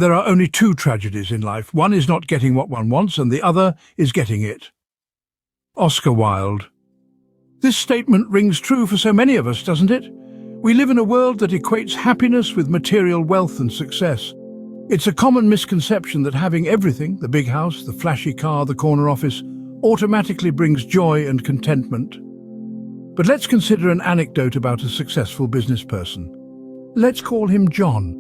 there are only two tragedies in life. One is not getting what one wants, and the other is getting it. Oscar Wilde. This statement rings true for so many of us, doesn't it? We live in a world that equates happiness with material wealth and success. It's a common misconception that having everything, the big house, the flashy car, the corner office, automatically brings joy and contentment. But let's consider an anecdote about a successful business person. Let's call him John.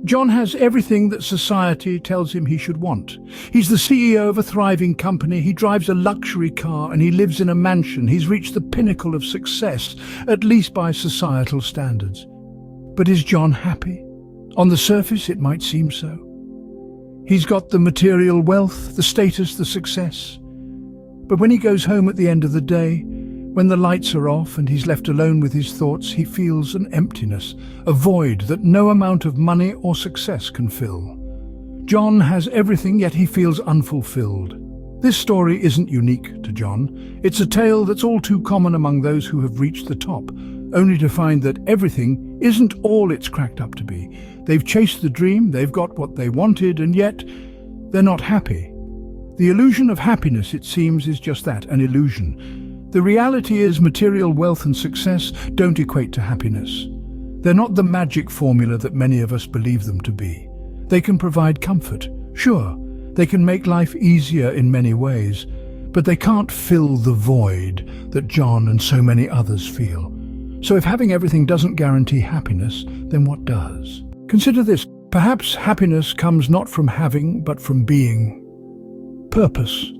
John has everything that society tells him he should want. He's the CEO of a thriving company, he drives a luxury car, and he lives in a mansion. He's reached the pinnacle of success, at least by societal standards. But is John happy? On the surface, it might seem so. He's got the material wealth, the status, the success. But when he goes home at the end of the day, when the lights are off and he's left alone with his thoughts, he feels an emptiness, a void that no amount of money or success can fill. John has everything, yet he feels unfulfilled. This story isn't unique to John. It's a tale that's all too common among those who have reached the top, only to find that everything isn't all it's cracked up to be. They've chased the dream, they've got what they wanted, and yet they're not happy. The illusion of happiness, it seems, is just that, an illusion. The reality is material wealth and success don't equate to happiness. They're not the magic formula that many of us believe them to be. They can provide comfort, sure. They can make life easier in many ways, but they can't fill the void that John and so many others feel. So if having everything doesn't guarantee happiness, then what does? Consider this. Perhaps happiness comes not from having, but from being. Purpose.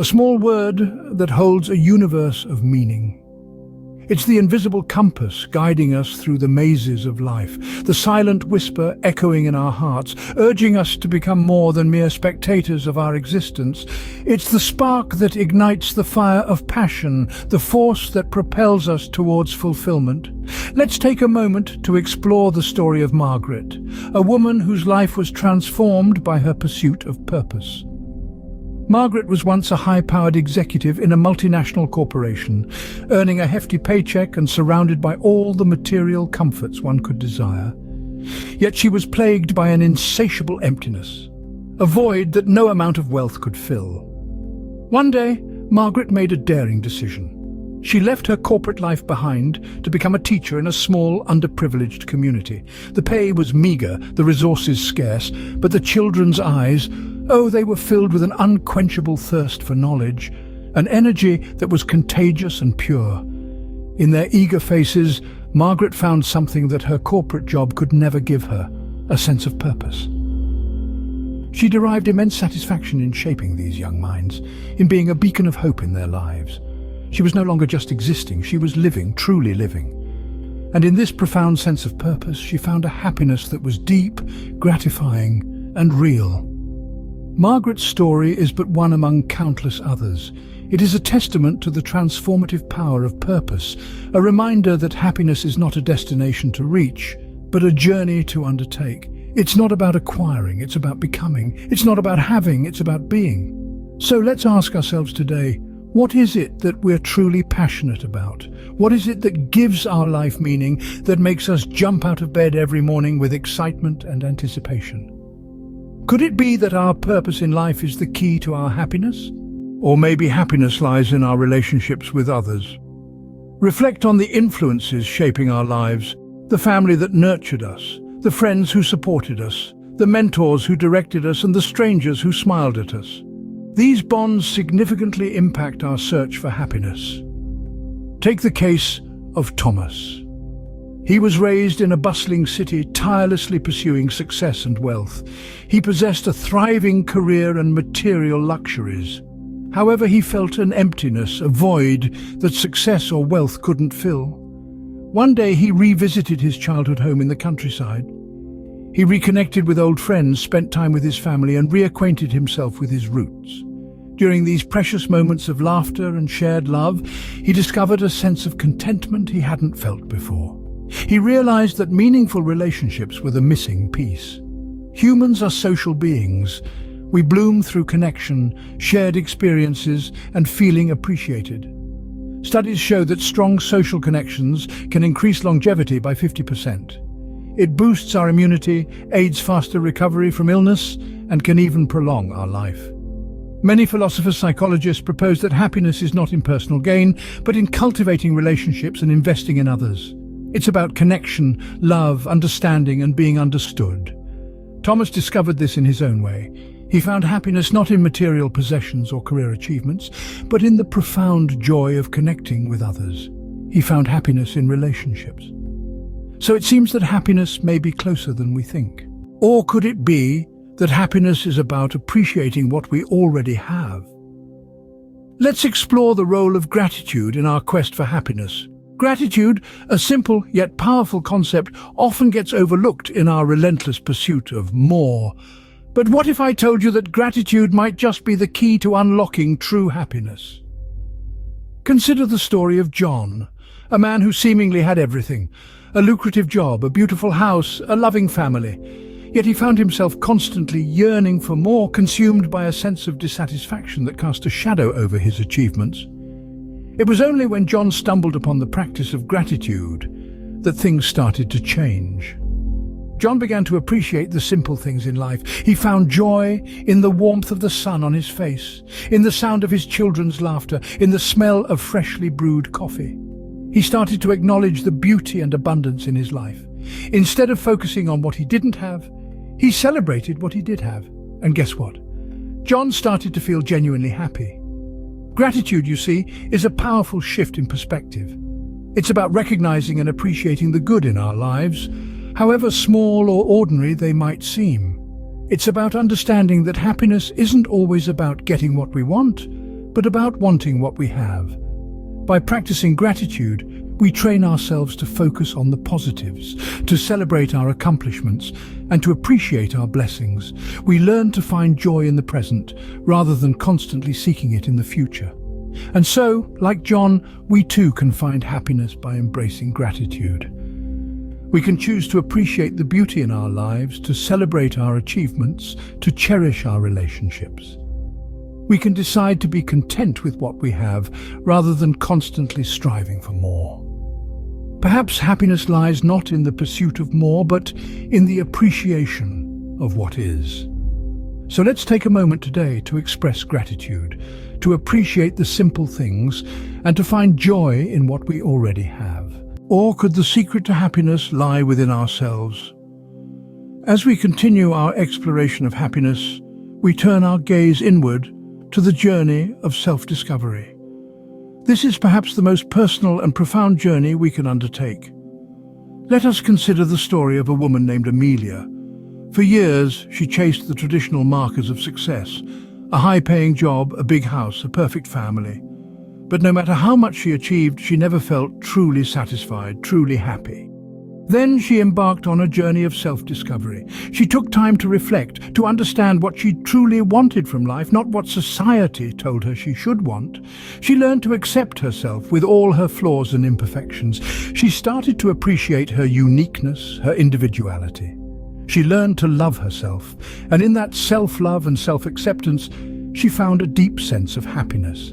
A small word that holds a universe of meaning. It's the invisible compass guiding us through the mazes of life, the silent whisper echoing in our hearts, urging us to become more than mere spectators of our existence. It's the spark that ignites the fire of passion, the force that propels us towards fulfillment. Let's take a moment to explore the story of Margaret, a woman whose life was transformed by her pursuit of purpose. Margaret was once a high-powered executive in a multinational corporation, earning a hefty paycheck and surrounded by all the material comforts one could desire. Yet she was plagued by an insatiable emptiness, a void that no amount of wealth could fill. One day, Margaret made a daring decision. She left her corporate life behind to become a teacher in a small, underprivileged community. The pay was meager, the resources scarce, but the children's eyes, oh, they were filled with an unquenchable thirst for knowledge, an energy that was contagious and pure. In their eager faces, Margaret found something that her corporate job could never give her, a sense of purpose. She derived immense satisfaction in shaping these young minds, in being a beacon of hope in their lives. She was no longer just existing, she was living, truly living. And in this profound sense of purpose, she found a happiness that was deep, gratifying, and real. Margaret's story is but one among countless others. It is a testament to the transformative power of purpose, a reminder that happiness is not a destination to reach, but a journey to undertake. It's not about acquiring, it's about becoming. It's not about having, it's about being. So let's ask ourselves today, what is it that we're truly passionate about? What is it that gives our life meaning, that makes us jump out of bed every morning with excitement and anticipation? Could it be that our purpose in life is the key to our happiness? Or maybe happiness lies in our relationships with others. Reflect on the influences shaping our lives, the family that nurtured us, the friends who supported us, the mentors who directed us, and the strangers who smiled at us. These bonds significantly impact our search for happiness. Take the case of Thomas. He was raised in a bustling city, tirelessly pursuing success and wealth. He possessed a thriving career and material luxuries. However, he felt an emptiness, a void that success or wealth couldn't fill. One day he revisited his childhood home in the countryside. He reconnected with old friends, spent time with his family, and reacquainted himself with his roots. During these precious moments of laughter and shared love, he discovered a sense of contentment he hadn't felt before. He realized that meaningful relationships were the missing piece. Humans are social beings. We bloom through connection, shared experiences, and feeling appreciated. Studies show that strong social connections can increase longevity by 50%. It boosts our immunity, aids faster recovery from illness, and can even prolong our life. Many philosophers, psychologists propose that happiness is not in personal gain, but in cultivating relationships and investing in others. It's about connection, love, understanding, and being understood. Thomas discovered this in his own way. He found happiness not in material possessions or career achievements, but in the profound joy of connecting with others. He found happiness in relationships. So it seems that happiness may be closer than we think. Or could it be that happiness is about appreciating what we already have? Let's explore the role of gratitude in our quest for happiness. Gratitude, a simple yet powerful concept, often gets overlooked in our relentless pursuit of more. But what if I told you that gratitude might just be the key to unlocking true happiness? Consider the story of John, a man who seemingly had everything: a lucrative job, a beautiful house, a loving family. Yet he found himself constantly yearning for more, consumed by a sense of dissatisfaction that cast a shadow over his achievements. It was only when John stumbled upon the practice of gratitude that things started to change. John began to appreciate the simple things in life. He found joy in the warmth of the sun on his face, in the sound of his children's laughter, in the smell of freshly brewed coffee. He started to acknowledge the beauty and abundance in his life. Instead of focusing on what he didn't have, he celebrated what he did have. And guess what? John started to feel genuinely happy. Gratitude, you see, is a powerful shift in perspective. It's about recognizing and appreciating the good in our lives, however small or ordinary they might seem. It's about understanding that happiness isn't always about getting what we want, but about wanting what we have. By practicing gratitude, we train ourselves to focus on the positives, to celebrate our accomplishments, and to appreciate our blessings. We learn to find joy in the present, rather than constantly seeking it in the future. And so, like John, we too can find happiness by embracing gratitude. We can choose to appreciate the beauty in our lives, to celebrate our achievements, to cherish our relationships. We can decide to be content with what we have, rather than constantly striving for more. Perhaps happiness lies not in the pursuit of more, but in the appreciation of what is. So let's take a moment today to express gratitude, to appreciate the simple things, and to find joy in what we already have. Or could the secret to happiness lie within ourselves? As we continue our exploration of happiness, we turn our gaze inward to the journey of self-discovery. This is perhaps the most personal and profound journey we can undertake. Let us consider the story of a woman named Amelia. For years, she chased the traditional markers of success: a high-paying job, a big house, a perfect family. But no matter how much she achieved, she never felt truly satisfied, truly happy. Then she embarked on a journey of self-discovery. She took time to reflect, to understand what she truly wanted from life, not what society told her she should want. She learned to accept herself with all her flaws and imperfections. She started to appreciate her uniqueness, her individuality. She learned to love herself, and in that self-love and self-acceptance, she found a deep sense of happiness.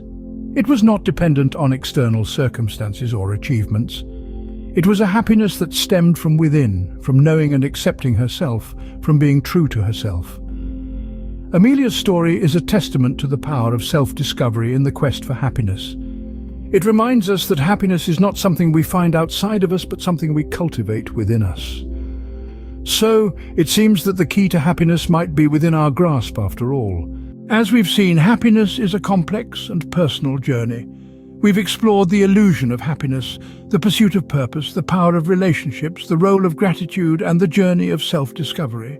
It was not dependent on external circumstances or achievements. It was a happiness that stemmed from within, from knowing and accepting herself, from being true to herself. Amelia's story is a testament to the power of self-discovery in the quest for happiness. It reminds us that happiness is not something we find outside of us, but something we cultivate within us. So, it seems that the key to happiness might be within our grasp after all. As we've seen, happiness is a complex and personal journey. We've explored the illusion of happiness, the pursuit of purpose, the power of relationships, the role of gratitude, and the journey of self-discovery.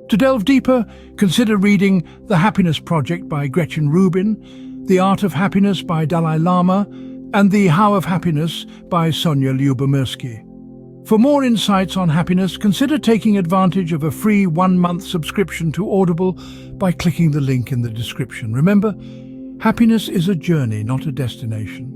To delve deeper, consider reading The Happiness Project by Gretchen Rubin, The Art of Happiness by Dalai Lama, and The How of Happiness by Sonia Lyubomirsky. For more insights on happiness, consider taking advantage of a free 1-month subscription to Audible by clicking the link in the description. Remember, happiness is a journey, not a destination.